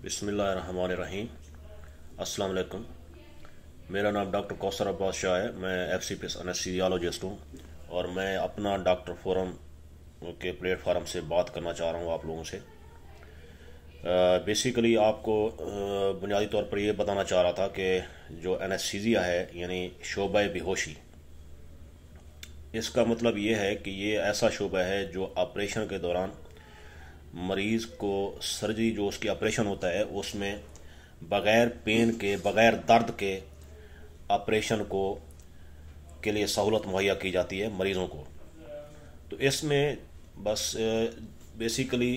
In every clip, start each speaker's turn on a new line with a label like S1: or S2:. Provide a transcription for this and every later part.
S1: बिस्मिल्लाहिर्रहमानिर्रहीम। अस्सलाम वालेकुम। मेरा नाम डॉक्टर कौसर अब्बास शाह है। मैं FCPS एनेस्थीसियोलॉजिस्ट हूँ और मैं अपना डॉक्टर फोरम के प्लेटफार्म से बात करना चाह रहा हूँ आप लोगों से। बेसिकली आपको बुनियादी तौर पर ये बताना चाह रहा था कि जो एनेस्थीसिया है यानी शोबा बेहोशी, इसका मतलब ये है कि ये ऐसा शोबा है जो ऑपरेशन के दौरान मरीज़ को सर्जरी जो उसकी ऑपरेशन होता है उसमें बग़ैर पेन के बग़ैर दर्द के ऑपरेशन को के लिए सहूलत मुहैया की जाती है मरीज़ों को। तो इसमें बस बेसिकली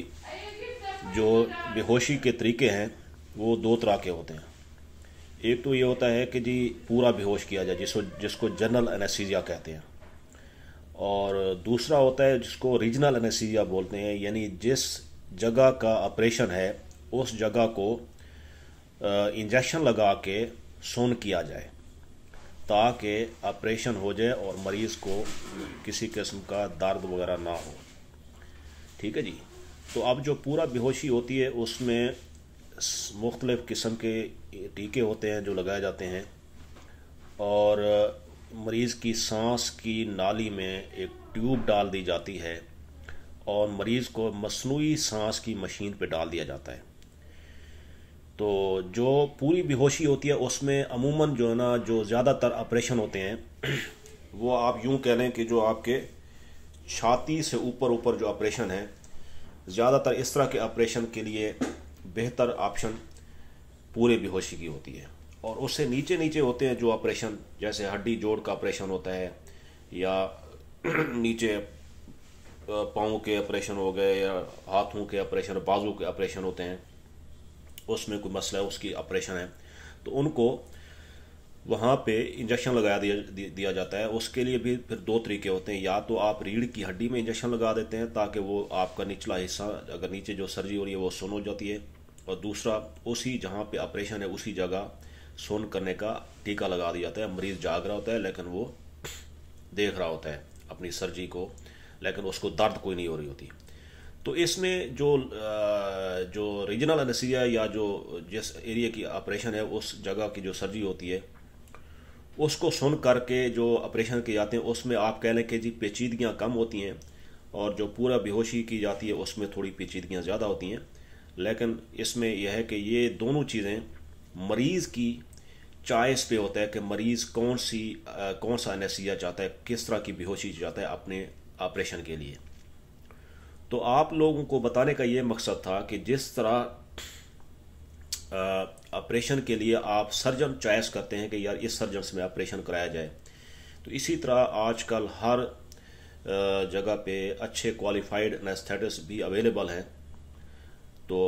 S1: जो बेहोशी के तरीके हैं वो दो तरह के होते हैं। एक तो ये होता है कि जी पूरा बेहोश किया जाए जिसको जनरल एनेस्थीसिया कहते हैं, और दूसरा होता है जिसको रीजनल एनेस्थीसिया बोलते हैं, यानी जिस जगह का ऑपरेशन है उस जगह को इंजेक्शन लगा के सुन्न किया जाए ताकि ऑपरेशन हो जाए और मरीज़ को किसी किस्म का दर्द वगैरह ना हो। ठीक है जी। तो अब जो पूरा बेहोशी होती है उसमें मुख्तलिफ़ किस्म के टीके होते हैं जो लगाए जाते हैं, और मरीज़ की सांस की नाली में एक ट्यूब डाल दी जाती है और मरीज़ को मसनूई सांस की मशीन पे डाल दिया जाता है। तो जो पूरी बेहोशी होती है उसमें अमूमन जो है ना, जो ज़्यादातर ऑपरेशन होते हैं वो आप यूँ कह लें कि जो आपके छाती से ऊपर ऊपर जो ऑपरेशन है, ज़्यादातर इस तरह के ऑपरेशन के लिए बेहतर ऑप्शन पूरे बेहोशी की होती है। और उससे नीचे नीचे होते हैं जो ऑपरेशन, जैसे हड्डी जोड़ का ऑपरेशन होता है या नीचे पाँव के ऑपरेशन हो गए या हाथों के ऑपरेशन, बाजू के ऑपरेशन होते हैं, उसमें कोई मसला है उसकी ऑपरेशन है तो उनको वहाँ पे इंजेक्शन लगा दिया जाता है। उसके लिए भी फिर दो तरीके होते हैं, या तो आप रीढ़ की हड्डी में इंजेक्शन लगा देते हैं ताकि वो आपका निचला हिस्सा, अगर नीचे जो सर्जरी हो रही है वो सुन्न हो जाती है, और दूसरा उसी जहाँ पे ऑपरेशन है उसी जगह सुन्न करने का टीका लगा दिया जाता है। मरीज़ जाग रहा होता है लेकिन वो देख रहा होता है अपनी सर्जरी को, लेकिन उसको दर्द कोई नहीं हो रही होती। तो इसमें जो रीजनल एनेस्थीसिया या जो जिस एरिया की ऑपरेशन है उस जगह की जो सर्जरी होती है उसको सुन करके जो ऑपरेशन किए जाते हैं उसमें आप कह लें कि जी पेचीदगियाँ कम होती हैं, और जो पूरा बेहोशी की जाती है उसमें थोड़ी पेचीदगियाँ ज़्यादा होती हैं। लेकिन इसमें यह है कि ये दोनों चीज़ें मरीज़ की चॉइस पे होता है कि मरीज़ कौन सा एनेस्थीसिया चाहता है, किस तरह की बेहोशी चाहता है अपने ऑपरेशन के लिए। तो आप लोगों को बताने का ये मकसद था कि जिस तरह ऑपरेशन के लिए आप सर्जन चॉइस करते हैं कि यार इस सर्जन से ऑपरेशन कराया जाए, तो इसी तरह आजकल हर जगह पे अच्छे क्वालिफाइड एनेस्थेटिस्ट भी अवेलेबल हैं। तो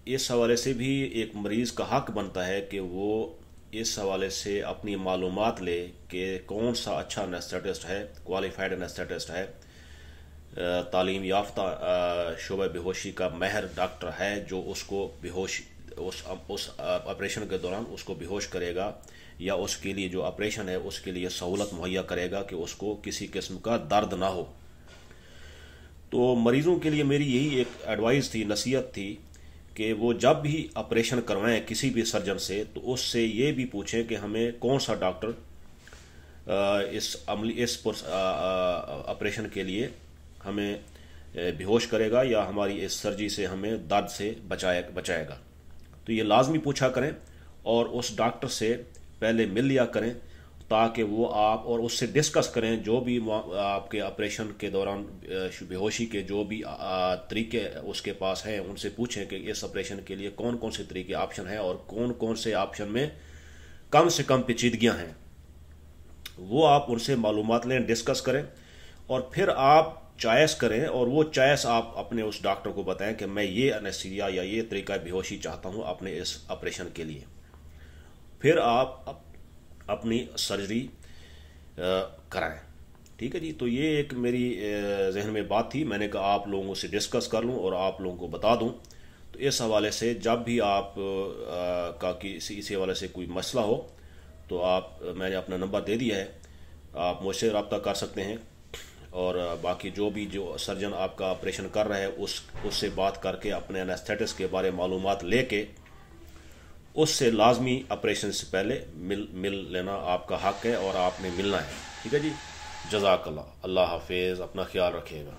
S1: इस हवाले से भी एक मरीज़ का हक बनता है कि वो इस हवाले से अपनी मालूमात ले कि कौन सा अच्छा एनेस्थेटिस्ट है, क्वालिफाइड एनेस्थेटिस्ट है, तालीम याफ्ता शोबा बेहोशी का माहिर डॉक्टर है जो उसको बेहोश उस ऑपरेशन के दौरान उसको बेहोश करेगा या उसके लिए जो ऑपरेशन है उसके लिए सहूलत मुहैया करेगा कि उसको किसी किस्म का दर्द ना हो। तो मरीज़ों के लिए मेरी यही एक एडवाइस थी, नसीहत थी कि वो जब भी ऑपरेशन करवाएं किसी भी सर्जन से तो उससे ये भी पूछें कि हमें कौन सा डॉक्टर इस ऑपरेशन के लिए हमें बेहोश करेगा या हमारी इस सर्जरी से हमें दर्द से बचाएगा। तो ये लाजमी पूछा करें और उस डॉक्टर से पहले मिल लिया करें ताकि वो आप और उससे डिस्कस करें जो भी आपके ऑपरेशन के दौरान बेहोशी के जो भी तरीके उसके पास हैं, उनसे पूछें कि इस ऑपरेशन के लिए कौन कौन से तरीके ऑप्शन हैं और कौन कौन से ऑप्शन में कम से कम पेचीदगियाँ हैं। वो आप उनसे मालूमात लें, डिस्कस करें और फिर आप चॉइस करें, और वो चॉइस आप अपने उस डॉक्टर को बताएं कि मैं ये एनेस्थीसिया या ये तरीका बेहोशी चाहता हूँ अपने इस ऑपरेशन के लिए। फिर आप अपनी सर्जरी कराएं। ठीक है जी। तो ये एक मेरी जहन में बात थी, मैंने कहा आप लोगों से डिस्कस कर लूँ और आप लोगों को बता दूँ। तो इस हवाले से जब भी आप इसी हवाले से कोई मसला हो तो मैंने अपना नंबर दे दिया है, आप मुझसे रब्ता कर सकते हैं। और बाकी जो सर्जन आपका ऑपरेशन कर रहा है उससे बात करके अपने एनेस्थेटिस्ट के बारे में मालूमात लेके उससे लाजमी ऑपरेशन से पहले मिल लेना आपका हक है और आपने मिलना है। ठीक है जी, जज़ाकल्लाह, अल्लाह हाफिज़, अपना ख्याल रखिएगा।